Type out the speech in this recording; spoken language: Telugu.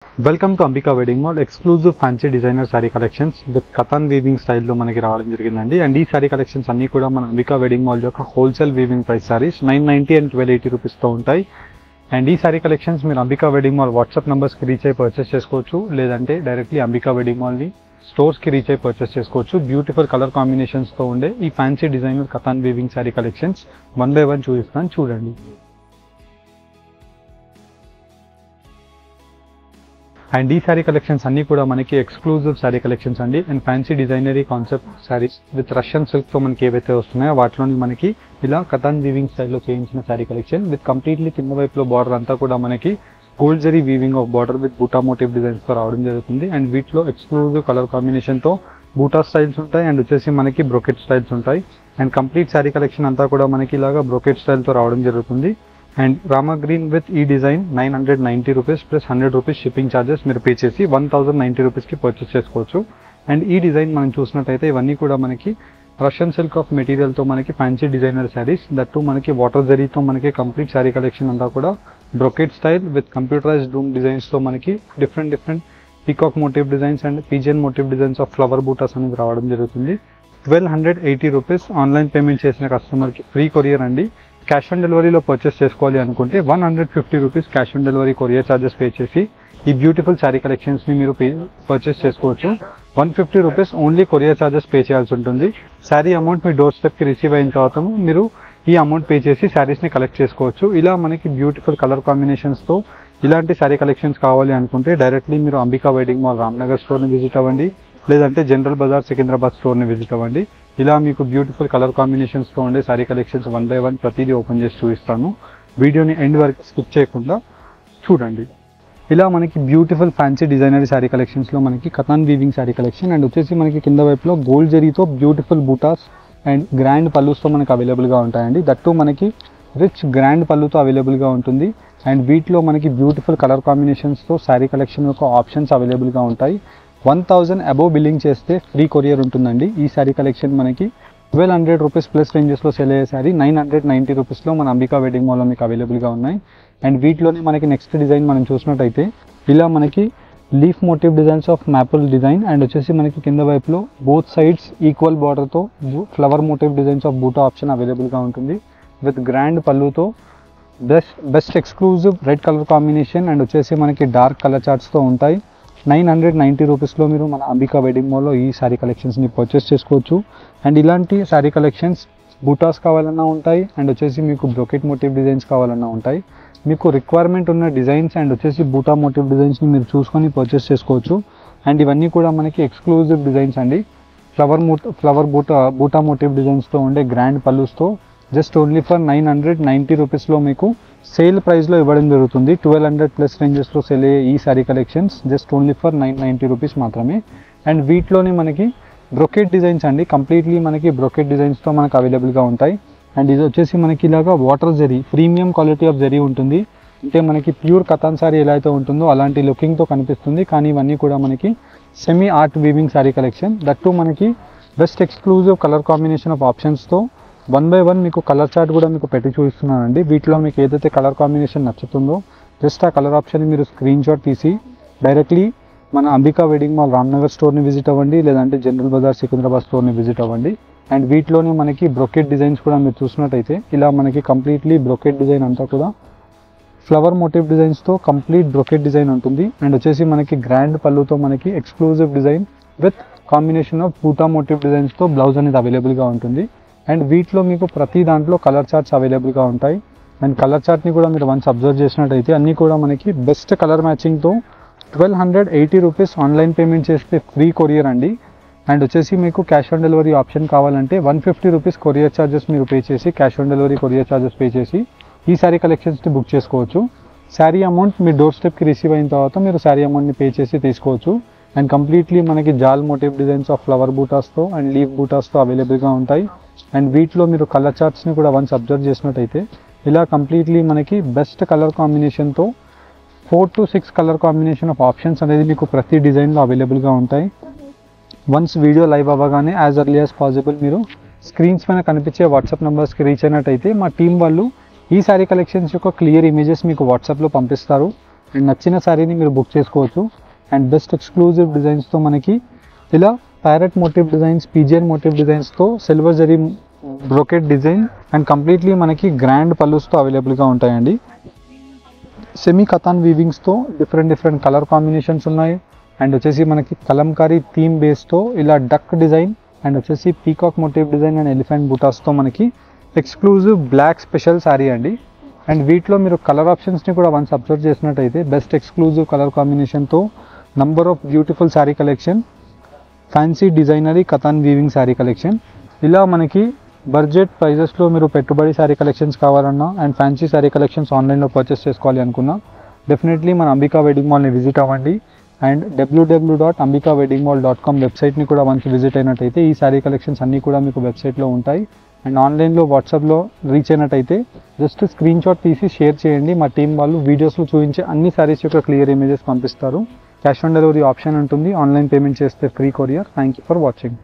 Welcome to Ambika wedding mall exclusive fancy designer saree collections with Katan weaving స్టైల్లో మనకి రావడం జరిగిందండి. అండ్ ఈ శారీ కలెక్షన్స్ అన్ని కూడా మన అంబికా వెడ్డింగ్ మాల్ యొక్క wholesale weaving price sarees 990 and 1280 రూపీస్తో ఉంటాయి. అండ్ ఈ శారీ కలెక్షన్స్ మీరు అంబికా వెడ్డింగ్ మాల్ వాట్సాప్ నెంబర్స్కి రీచ్ అయ్యి పర్చేస్ చేసుకోవచ్చు, లేదంటే డైరెక్ట్లీ అంబికా వెడ్డింగ్ మాల్ని స్టోర్స్కి రీచ్ అయ్యి పర్చేస్ చేసుకోవచ్చు. బ్యూటిఫుల్ కలర్ కాంబినేషన్స్తో ఉండే ఈ fancy designer Katan weaving saree collections one by one చూపిస్తాను, చూడండి. అండ్ ఈ శారీ కలెక్షన్స్ అన్ని కూడా మనకి ఎక్స్క్లూజివ్ శారీ కలెక్షన్స్ అండి. And fancy designery concept sarees with Russian సిల్క్తో మనకి ఏవైతే వస్తున్నాయో వాటిలోని మనకి ఇలా కథన్ వీవింగ్ స్టైల్లో చేయించిన శారీ కలెక్షన్ విత్ కంప్లీట్లీ కింద వైపులో బార్డర్ అంతా కూడా మనకి gold zari weaving of border with బూటా మోటివ్ డిజైన్స్తో రావడం జరుగుతుంది. అండ్ వీటిలో ఎక్స్క్లూజివ్ కలర్ కాంబినేషన్తో బూటా స్టైల్స్ ఉంటాయి అండ్ వచ్చేసి మనకి బ్రోకెట్ స్టైల్స్ ఉంటాయి. అండ్ కంప్లీట్ శారీ కలెక్షన్ అంతా కూడా మనకి ఇలాగా బ్రోకెట్ స్టైల్తో రావడం జరుగుతుంది. అండ్ రామా గ్రీన్ విత్ ఈ design 990 rupees plus 100 rupees shipping charges మీరు పే చేసి 1090 రూపీస్కి పర్చేస్ చేసుకోవచ్చు. అండ్ ఈ డిజైన్ మనం చూసినట్టయితే ఇవన్నీ కూడా మనకి రష్యన్ సిల్క్ ఆఫ్ మెటీరియల్తో మనకి ఫ్యాన్సీ డిజైనర్ శారీస్, దట్టు మనకి వాటర్ జరీతో మనకి కంప్లీట్ శారీ కలెక్షన్ అంతా కూడా brocade style with computerised loom డిజైన్స్తో మనకి different peacock motif designs and pigeon motif designs of flower butas అనేది రావడం జరుగుతుంది. 1280 రూపీస్ ఆన్లైన్ పేమెంట్ చేసిన కస్టమర్కి ఫ్రీ కొరియర్ అండి. క్యాష్ ఆన్ డెలివరీలో పర్చేస్ చేసుకోవాలి అనుకుంటే 150 rupees cash on delivery courier charges pay చేసి ఈ బ్యూటిఫుల్ శారీ కలెక్షన్స్ని మీరు పర్చేస్ చేసుకోవచ్చు. 150 rupees only courier charges pay చేయాల్సి ఉంటుంది. శారీ అమౌంట్ మీ డోర్ స్టెప్కి రిసీవ్ అయిన తర్వాత మీరు ఈ అమౌంట్ పే చేసి శారీస్ని కలెక్ట్ చేసుకోవచ్చు. ఇలా మనకి బ్యూటిఫుల్ కలర్ కాంబినేషన్స్తో ఇలాంటి శారీ కలెక్షన్స్ కావాలి అనుకుంటే డైరెక్ట్లీ మీరు అంబికా వెడ్డింగ్ మాల్ రామ్నగర్ స్టోర్ని విజిట్ అవ్వండి, లేదంటే జనరల్ బజార్ సికింద్రాబాద్ స్టోర్ని విజిట్ అవ్వండి. ఇలా మీకు బ్యూటిఫుల్ కలర్ కాంబినేషన్స్తో ఉండే saree collections one by one ప్రతిదీ ఓపెన్ చేసి చూపిస్తాను. వీడియోని ఎండ్ వరకు స్కిప్ చేయకుండా చూడండి. ఇలా మనకి బ్యూటిఫుల్ ఫ్యాన్సీ డిజైనరీ శారీ కలెక్షన్స్లో మనకి కథన్ వీవింగ్ శారీ కలెక్షన్ అండ్ వచ్చేసి మనకి కింద వైపులో గోల్డ్ జరీతో బ్యూటిఫుల్ బూటాస్ అండ్ గ్రాండ్ పల్లూస్తో మనకి అవైలబుల్గా ఉంటాయండి. దట్టు మనకి రిచ్ గ్రాండ్ పళ్ళుతో అవైలబుల్గా ఉంటుంది. అండ్ వీటిలో మనకి బ్యూటిఫుల్ కలర్ కాంబినేషన్స్తో శారీ కలెక్షన్ యొక్క ఆప్షన్స్ అవైలబుల్గా ఉంటాయి. 1000 అబోవ్ బిల్లింగ్ చేస్తే ఫ్రీ కొరియర్ ఉంటుందండి. ఈ శారీ కలెక్షన్ మనకి 1200 రూపీస్ ప్లస్ రేంజెస్లో సేల్ అయ్యే శారీ 990 రూపీస్లో మన అంబికా వెడ్డింగ్ మాల్లో మీకు అవైలబుల్గా ఉన్నాయి. అండ్ వీటిలోనే మనకి నెక్స్ట్ డిజైన్ మనం చూసినట్టయితే ఇలా మనకి leaf motif designs of maple design and వచ్చేసి మనకి కింద వైపులో బోత్ సైడ్స్ ఈక్వల్ బార్డర్తో flower motif designs of buta option అవైలబుల్గా ఉంటుంది విత్ గ్రాండ్ పళ్ళుతో best exclusive red colour combination and వచ్చేసి మనకి డార్క్ కలర్ చార్ట్స్తో ఉంటాయి. 990 రూపీస్లో మీరు మన అంబికా వెడ్డింగ్ మాల్లో ఈ శారీ కలెక్షన్స్ని పర్చేస్ చేసుకోవచ్చు. అండ్ ఇలాంటి శారీ కలెక్షన్స్ బూటాస్ కావాలన్నా ఉంటాయి అండ్ వచ్చేసి మీకు బ్రోకెట్ మోటివ్ డిజైన్స్ కావాలన్నా ఉంటాయి. మీకు రిక్వైర్మెంట్ ఉన్న డిజైన్స్ అండ్ వచ్చేసి బూటా మోటివ్ డిజైన్స్ని మీరు చూసుకొని పర్చేస్ చేసుకోవచ్చు. అండ్ ఇవన్నీ కూడా మనకి ఎక్స్క్లూజివ్ డిజైన్స్ అండి. ఫ్లవర్ బూటా మోటివ్ డిజైన్స్తో ఉండే గ్రాండ్ పల్లూస్తో జస్ట్ ఓన్లీ ఫర్ 990 రూపీస్లో మీకు సేల్ ప్రైస్లో ఇవ్వడం జరుగుతుంది. 1200 ప్లస్ రేంజెస్లో సేల్ అయ్యే ఈ saree collections just only for 990 rupees మాత్రమే. అండ్ వీటిలోనే మనకి బ్రోకెట్ డిజైన్స్ అండి, కంప్లీట్లీ మనకి బ్రోకెట్ డిజైన్స్తో మనకు అవైలబుల్గా ఉంటాయి. అండ్ ఇది వచ్చేసి మనకి ఇలాగా water zari premium quality of zari ఉంటుంది. అంటే మనకి ప్యూర్ కథాన్ శారీ ఎలా అయితే ఉంటుందో అలాంటి లుకింగ్తో కనిపిస్తుంది. కానీ ఇవన్నీ కూడా మనకి semi art weaving saree collection, that మనకి best exclusive colour combination of ఆప్షన్స్తో వన్ బై వన్ మీకు కలర్ చార్ట్ కూడా మీకు పెట్టి చూపిస్తున్నానండి. వీటిలో మీకు ఏదైతే కలర్ కాంబినేషన్ నచ్చుతుందో జస్ట్ ఆ కలర్ ఆప్షన్ మీరు స్క్రీన్ షాట్ తీసి డైరెక్ట్లీ మన అంబికా వెడ్డింగ్ మాల్ రామ్నగర్ స్టోర్ని విజిట్ అవ్వండి, లేదంటే జనరల్ బజార్ సికింద్రాబాద్ స్టోర్ని విజిట్ అవ్వండి. అండ్ వీటిలోనే మనకి బ్రోకెట్ డిజైన్స్ కూడా మీరు చూసినట్టయితే ఇలా మనకి కంప్లీట్లీ బ్రోకెట్ డిజైన్ అంతా కూడా ఫ్లవర్ మోటివ్ డిజైన్స్తో కంప్లీట్ బ్రోకెట్ డిజైన్ ఉంటుంది. అండ్ వచ్చేసి మనకి గ్రాండ్ పళ్ళుతో మనకి exclusive design with combination of buta motif డిజైన్స్తో బ్లౌజ్ అనేది అవైలబుల్గా ఉంటుంది. అండ్ వీటిలో మీకు ప్రతి దాంట్లో కలర్ చార్ట్స్ అవైలబుల్గా ఉంటాయి. అండ్ కలర్ చార్ట్ని కూడా మీరు వన్స్ అబ్జర్వ్ చేసినట్టయితే అన్నీ కూడా మనకి బెస్ట్ కలర్ మ్యాచింగ్తో 1280 రూపీస్ ఆన్లైన్ పేమెంట్ చేస్తే ఫ్రీ కొరియర్ అండి. అండ్ వచ్చేసి మీకు క్యాష్ ఆన్ డెలివరీ ఆప్షన్ కావాలంటే 150 రూపీస్ కొరియర్ ఛార్జెస్ మీరు పే చేసి cash on delivery courier charges pay చేసి ఈ శారీ కలెక్షన్స్ని బుక్ చేసుకోవచ్చు. శారీ అమౌంట్ మీ డోర్ స్టెప్కి రిసీవ్ అయిన తర్వాత మీరు శారీ అమౌంట్ని పే చేసి తీసుకోవచ్చు. అండ్ కంప్లీట్లీ మనకి జాల్ మోటివ్ డిజైన్స్ ఆఫ్ ఫ్లవర్ బూటాస్తో అండ్ లీఫ్ బూటాస్తో అవైలబుల్గా ఉంటాయి. అండ్ వీటిలో మీరు కలర్ చార్ట్స్ని కూడా వన్స్ అబ్జర్వ్ చేసినట్టయితే ఇలా కంప్లీట్లీ మనకి బెస్ట్ కలర్ కాంబినేషన్తో 4 to 6 colour combination of options అనేది మీకు ప్రతి డిజైన్లో అవైలబుల్గా ఉంటాయి. వన్స్ వీడియో లైవ్ అవ్వగానే యాజ్ ఎర్లీ యాజ్ పాసిబుల్ మీరు స్క్రీన్స్ పైన కనిపించే వాట్సాప్ నెంబర్స్కి రీచ్ అయినట్టయితే మా టీం వాళ్ళు ఈ శారీ కలెక్షన్స్ యొక్క క్లియర్ ఇమేజెస్ మీకు వాట్సాప్లో పంపిస్తారు. అండ్ నచ్చిన శారీని మీరు బుక్ చేసుకోవచ్చు. అండ్ బెస్ట్ ఎక్స్క్లూజివ్ డిజైన్స్తో మనకి ఇలా parrot motif designs, pigeon motif డిజైన్స్తో silver zari brocade design and completely మనకి గ్రాండ్ పల్లూస్తో అవైలబుల్గా ఉంటాయండి. సెమీ కథాన్ వీవింగ్స్తో డిఫరెంట్ కలర్ కాంబినేషన్స్ ఉన్నాయి. అండ్ వచ్చేసి మనకి కలంకారీ థీమ్ బేస్తో ఇలా డక్ డిజైన్ అండ్ వచ్చేసి peacock motif design and elephant బూటాస్తో మనకి ఎక్స్క్లూజివ్ బ్లాక్ స్పెషల్ శారీ అండి. అండ్ వీటిలో మీరు కలర్ ఆప్షన్స్ని కూడా వన్స్ అబ్జర్వ్ చేసినట్టయితే బెస్ట్ ఎక్స్క్లూజివ్ కలర్ కాంబినేషన్తో number of beautiful saree collection, fancy designer Katan weaving saree collection. ఇలా మనకి బడ్జెట్ ప్రైజెస్లో మీరు పెట్టుబడి శారీ కలెక్షన్స్ కావాలన్నా అండ్ ఫ్యాన్సీ శారీ కలెక్షన్స్ ఆన్లైన్లో పర్చేస్ చేసుకోవాలి అనుకున్నా డెఫినెట్లీ మన అంబికా వెడ్డింగ్ మాల్ని విజిట్ అవ్వండి. అండ్ www.ambikaweddingmall.com వెబ్సైట్ని కూడా మనకి విజిట్ అయినట్టయితే ఈ శారీ కలెక్షన్స్ అన్నీ కూడా మీకు వెబ్సైట్లో ఉంటాయి. అండ్ ఆన్లైన్లో వాట్సాప్లో రీచ్ అయినట్టయితే జస్ట్ స్క్రీన్ షాట్ తీసి షేర్ చేయండి. మా టీం వాళ్ళు వీడియోస్లో చూపించే అన్ని శారీస్ యొక్క క్లియర్ ఇమేజెస్ పంపిస్తారు. క్యాష్ ఆన్ డెలివరీ ఆప్షన్ ఉంటుంది. ఆన్లైన్ పేమెంట్ చేస్తే free courier. Thank you for watching.